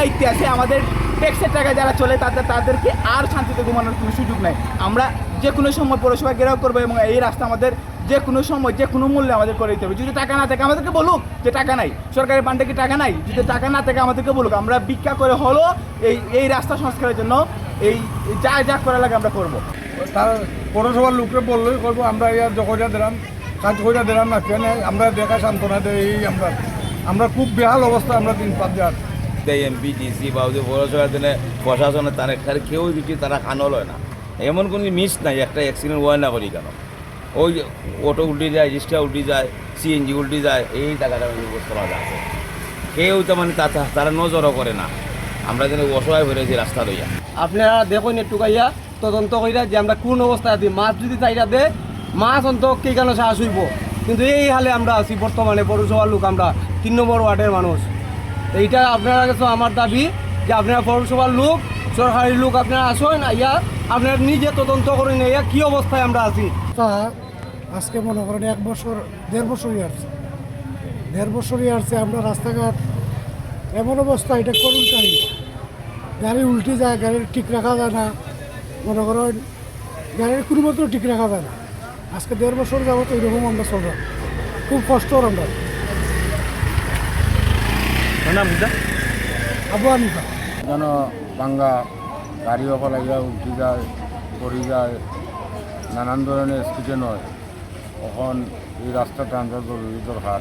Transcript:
দায়িত্বে আছে, আমাদের ট্যাক্সের টাকা যারা চলে তাদেরকে আর শান্তিতে ঘুমানোর কোনো সুযোগ নাই। আমরা যে কোনো সময় পৌরসভা ঘেরাও করবো এবং এই রাস্তা আমাদের যে কোনো সময় যে কোনো মূল্যে আমাদের করে দিতে হবে। যদি টাকা না থাকে আমাদেরকে বলুক যে টাকা নাই, সরকারের ফান্ডে কি টাকা নাই, যদি টাকা না থাকে আমাদেরকে বলুক, আমরা ভিক্ষা করে হলো এই রাস্তা সংস্কারের জন্য এই যা করা লাগে আমরা করবো। তার পৌরসভার লোককে বললেই করবো, আমরা ইয়ার জগজা দিলাম, কাজ করে দিলাম না কেন, আমরা দেখা সান্ত্বনা দেয় এই আমরা খুব বেহাল অবস্থা, আমরা 3-5 দিন এমপি ডিসি বা ওদের পৌরসভার জন্য প্রশাসনের তারা কেউ দিকে তারা কানল হয় না। এমন কোনো মিস নাই একটা অ্যাক্সিডেন্ট হয় না করি কেন, ওই অটো উল্টে যায়, রিক্সা উল্টে যায়, সিএনজি উল্টে যায়, এই টাকাটা করা আছে। কেউ তো মানে তারা নজরও করে না, আমরা যেন অসহায় হয়ে রয়েছি রাস্তা লইয়া। আপনারা দেখুন একটু গাইয়া তদন্ত কইরা যে আমরা কোন অবস্থায় আছি, মাছ যদি চাইরা দে মাছ অন্তত কে কেন সাহস হইব, কিন্তু এই হালে আমরা আছি বর্তমানে পৌরসভার লোক, আমরা 3 নম্বর ওয়ার্ডের মানুষ। এইটা আপনারা কাছে আমার দাবি যে আপনারা পৌরসভার লোক, সরকারি লোক, আপনারা আসুন ইয়া আপনারা নিজে তদন্ত করেন ইয়া কী অবস্থায় আমরা আছি। তা আজকে মনে করেন 1 বছর 1.5 বছরই আসছে, 1.5 বছরই আসছে। আমরা রাস্তাঘাট এমন অবস্থা, এটা করুন কারি, গাড়ি উল্টে যায়, গাড়ি ঠিক রাখা যায় না, মনে করেন গাড়ির কোনো মতো ঠিক রাখা যায় না। আজকে 1.5 বছর যাবত এইরকম আমরা চললাম, খুব কষ্ট আমরা। আবু আনিফা যেন বাঙ্গা গাড়ি অকল লাগিয়া উঠি যায়, পড়ি যায়, নানান ধরনের অ্যাক্সিডেন্ট হয়। তখন এই রাস্তাটা আমরা জরুরি দরকার।